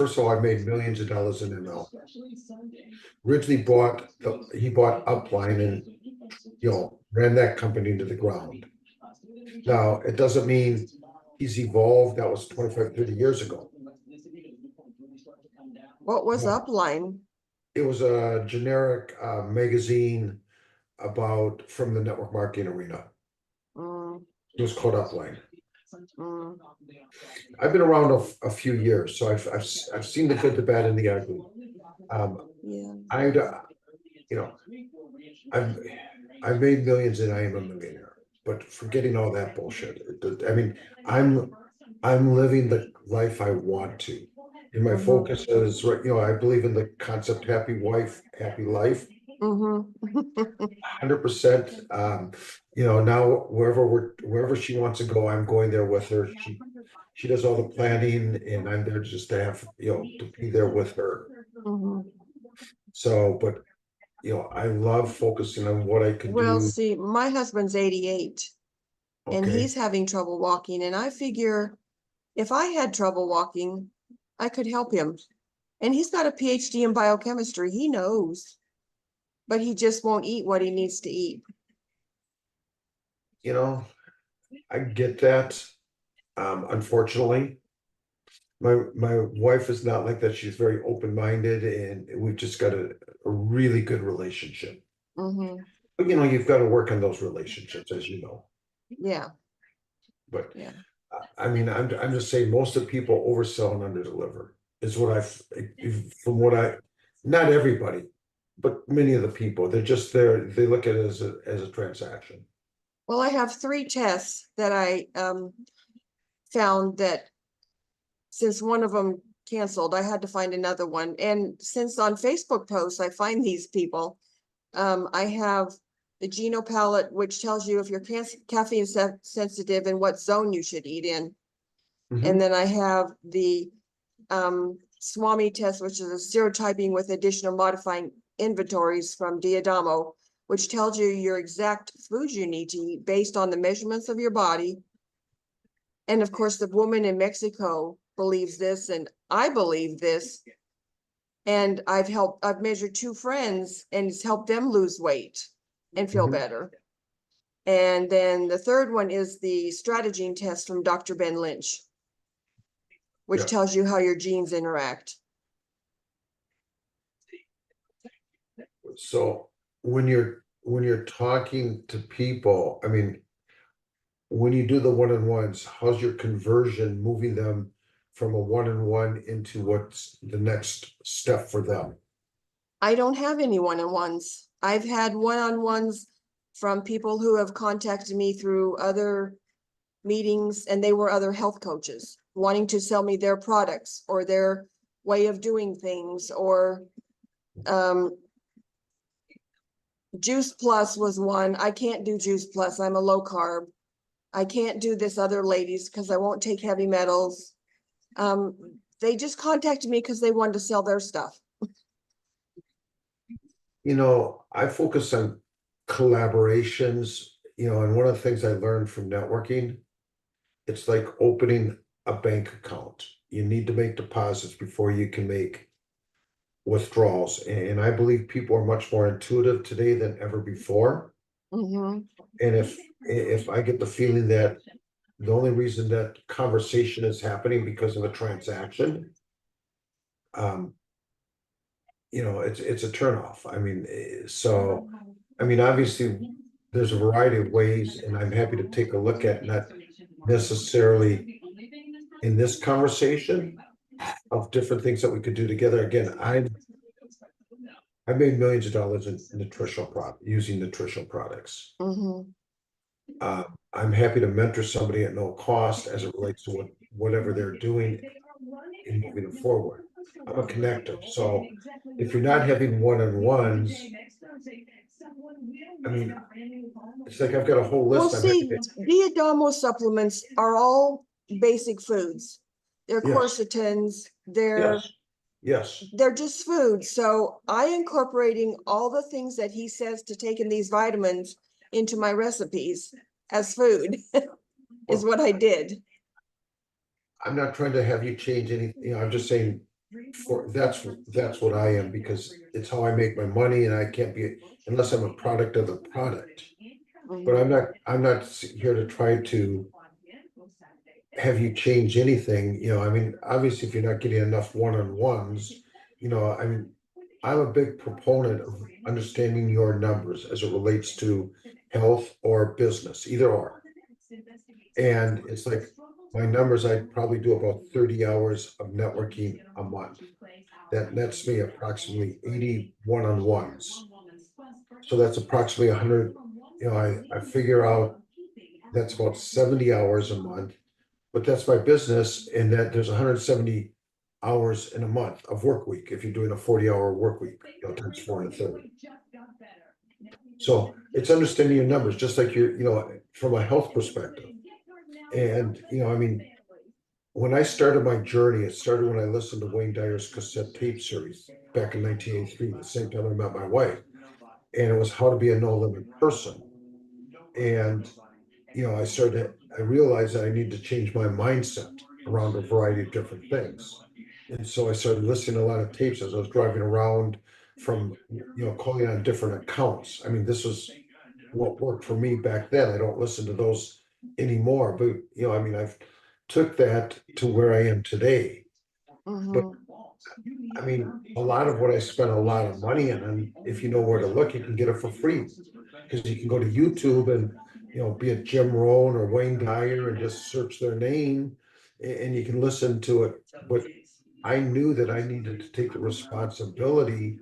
first of all, I made millions of dollars in ML. Originally bought, he bought Upline and, ran that company to the ground. Now, it doesn't mean he's evolved. That was 25, 30 years ago. What was Yeah. Upline? It was a generic magazine from the network marketing arena. Mm, It was called Upline. mm. I've been around a few years, so I've seen the good, the bad, and the ugly. Yeah. I've made millions and I am a millionaire, but forgetting all that bullshit. I mean, I'm living the life I want to. And my Mhm. focus is right, I believe in the concept happy wife, happy life. Mhm. 100%. Now wherever she wants to go, I'm going there with her. She does all the planning and I'm there just to have, to be there with her. Mhm. So, but I love focusing on what I could Well, do. see, my husband's 88 and Okay. he's having trouble walking, and I figure if I had trouble walking, I could help him. And he's got a PhD in biochemistry. He knows, but he just won't eat what he needs to eat. I get that. Unfortunately, my wife is not like that. She's very open-minded and we've just got a really good relationship. Mhm. But you've got to work on those relationships, as you know. Yeah. But Yeah. I mean, I'm just saying most of the people oversell and underdeliver is not everybody, but many of the people, they're just there, they look at it as a transaction. Well, I have 3 tests that I found that since one of them canceled, I had to find another one. And since on Facebook posts, I find these people, I have the Geno palette, which tells you if you're caffeine sensitive and what zone you should eat in. Mhm. And then I have the SWAMI test, which is a serotyping with additional modifying inventories from Diadamo, which tells you your exact foods you need to eat based on the measurements of your body. And of course, the woman in Mexico believes this, and I believe this. And I've measured 2 friends and it's helped them lose weight and feel Mhm. better. And then the third one is the Stratagene test from Dr. Ben Lynch, which Yeah. tells you how your genes interact. So when you're talking to people, I mean, when you do the one-on-ones, how's your conversion moving them from a one-on-one into what's the next step for them? I don't have any one-on-ones. I've had one-on-ones from people who have contacted me through other meetings, and they were other health coaches wanting to sell me their products or their way of doing things, or Juice Plus was one. I can't do Juice Plus. I'm a low carb. I can't do this other ladies because I won't take heavy metals. They just contacted me because they wanted to sell their stuff. I focus on collaborations, and one of the things I learned from networking, it's like opening a bank account. You need to make deposits before you can make withdrawals. And I believe people are much more intuitive today than ever before. Mhm. And if I get the feeling that the only reason that conversation is happening because of a transaction, it's a turnoff. I mean, obviously there's a variety of ways, and I'm happy to take a look at not necessarily in this conversation of different things that we could do together. Again, I made millions of dollars in using nutritional products. Mhm. I'm happy to mentor somebody at no cost as it relates to whatever they're doing in moving it forward. I'm a connector, so if you're not having one-on-ones, I mean, it's like I've got a whole Well, list. I'm see, happy to, Diadamo supplements are all basic foods. They're Yes. quercetins, yes, they're just food. So I incorporating all the things that he says to take in these vitamins into my recipes as food is Well, what I did. I'm not trying to have you change anything, I'm just saying, that's what I am, because it's how I make my money, and I can't be, unless I'm a product of the product. But I'm not here to try to have you change anything, I mean, obviously, if you're not getting enough one-on-ones, I mean, I'm a big proponent of understanding your numbers as it relates to health or business, either or. And it's like, my numbers, I probably do about 30 hours of networking a month. That nets me approximately 80 one-on-ones. So that's approximately 100, I figure out that's about 70 hours a month. But that's my business, and that there's 170 hours in a month of work week, if you're doing a 40-hour work week, times 430. So it's understanding your numbers, just like from a health perspective. And, I mean, when I started my journey, it started when I listened to Wayne Dyer's cassette tape series back in 1983, the same time I met my wife. And it was How to Be a No Limit Person. And, I realized that I need to change my mindset around a variety of different things. And so I started listening to a lot of tapes as I was driving around from, calling on different accounts. I mean, this was what worked for me back then. I don't listen to those anymore, but, I mean, I've took that to where I am today. But Mhm. I mean, a lot of what I spent a lot of money on, and if you know where to look, you can get it for free. Because you can go to YouTube and, be it Jim Rohn or Wayne Dyer and just search their name, and you can listen to it. But I knew that I needed to take the responsibility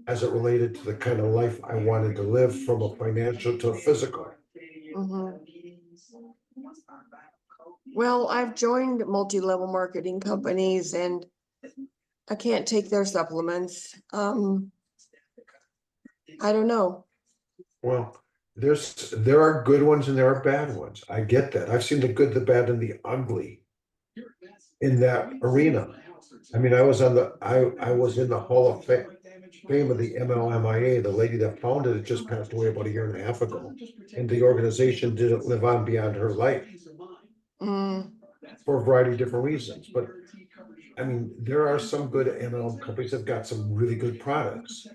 as it related to the kind of life I wanted to live, from a financial to a physical. Mhm. Well, I've joined multi-level marketing companies and I can't take their supplements. I don't know. Well, there are good ones and there are bad ones. I get that. I've seen the good, the bad, and the ugly in that arena. I mean, I was in the Hall of Fame of the MLMIA. The lady that founded it just passed away about a year and a half ago. And the organization didn't live on beyond her life Mm, for a variety of different reasons. But I mean, there are some good MLM companies that have got some really good products.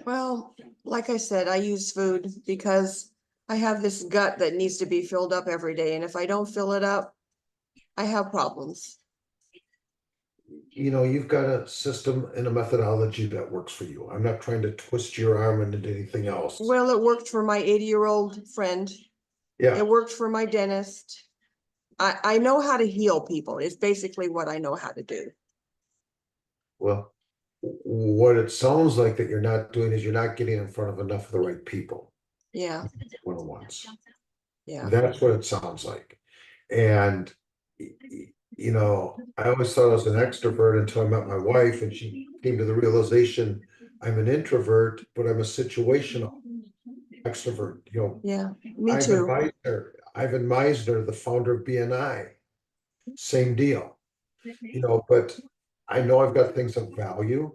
well, like I said, I use food because I have this gut that needs to be filled up every day. And if I don't fill it up, I have problems. You've got a system and a methodology that works for you. I'm not trying to twist your arm into anything else. Well, it worked for my 80-year-old friend. Yeah, It worked for my dentist. I know how to heal people. It's basically what I know how to do. well, what it sounds like that you're not doing is you're not getting in front of enough of the right people Yeah, one-on-ones. yeah. That's what it sounds like. And I always thought I was an extrovert until I met my wife, and she came to the realization I'm an introvert, but I'm a situational extrovert. Yeah, me too. Ivan Meisner, the founder of BNI, same deal. But I know I've got things of value,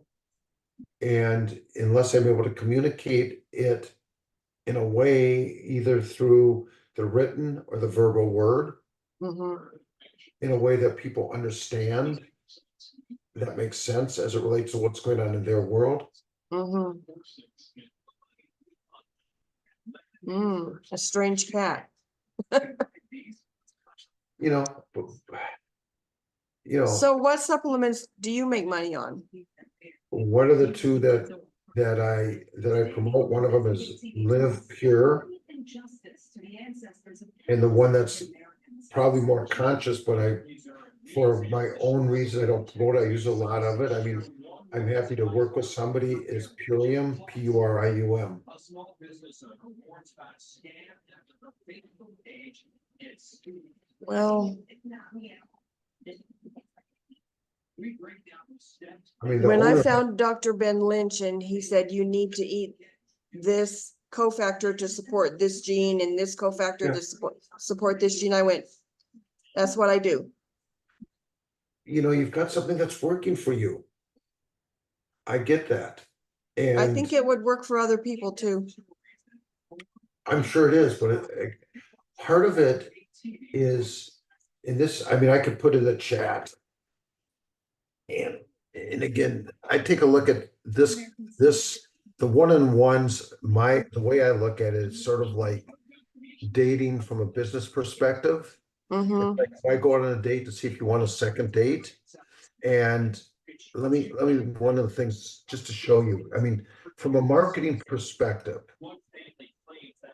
and unless I'm able to communicate it in a way, either through the written or the verbal word, Mhm, in a way that people understand, that makes sense as it relates to what's going on in their world. mhm. A strange cat. You know, but, So what supplements do you make money on? what are the two that I promote? One of them is Live Pure, and the one that's probably more conscious, but for my own reason, I don't promote it. I use a lot of it. I mean, I'm happy to work with somebody, is Purium, Purium. Well, I mean, the when I owner, found Dr. Ben Lynch and he said you need to eat this cofactor to support this gene and this cofactor Yeah. to support this gene, I went, that's what I do. you've got something that's working for you. I get that. I And think it would work for other people too. I'm sure it is, but part of it is in this, I mean, I could put in the chat And again, I take a look at this, the one-on-ones, the way I look at it is sort of like dating from a business perspective. Mm-hmm. Like if I go out on a date to see if you want a second date, and one of the things just to show you, I mean, from a marketing perspective,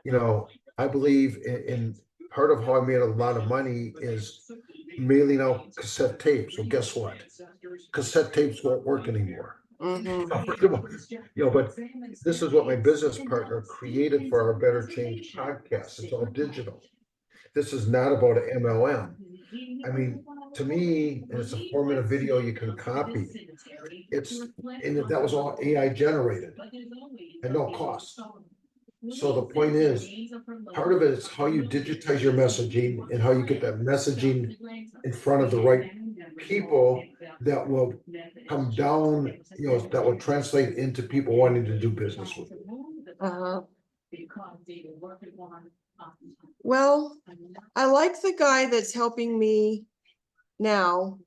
you know, I believe in part of how I made a lot of money is mailing out cassette tapes. Well, guess what? Cassette tapes won't work anymore. Mm-hmm. But this is what my business partner created for our Better Change podcast. It's all digital. This is not about an MLM. I mean, to me, and it's a format of video you can copy. And that was all AI generated at no cost. So the point is, part of it is how you digitize your messaging and how you get that messaging in front of the right people that will come down, that will translate into people wanting to do business with you. Uh-huh. Well, I like the guy that's helping me now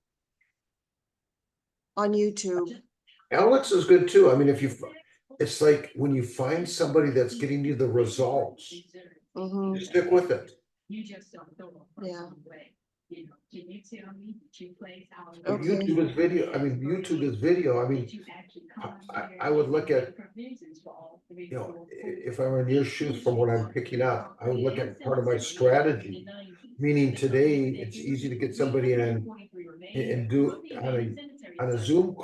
on YouTube. Alex is good too. I mean, it's like when you find somebody that's getting you the results, Mm-hmm. you stick with it. Yeah. But Okay. YouTube is video. I mean, YouTube is video. I mean, I would look at, if I were in your shoes from what I'm picking up, I would look at part of my strategy. Meaning today, it's easy to get somebody in and do on a Zoom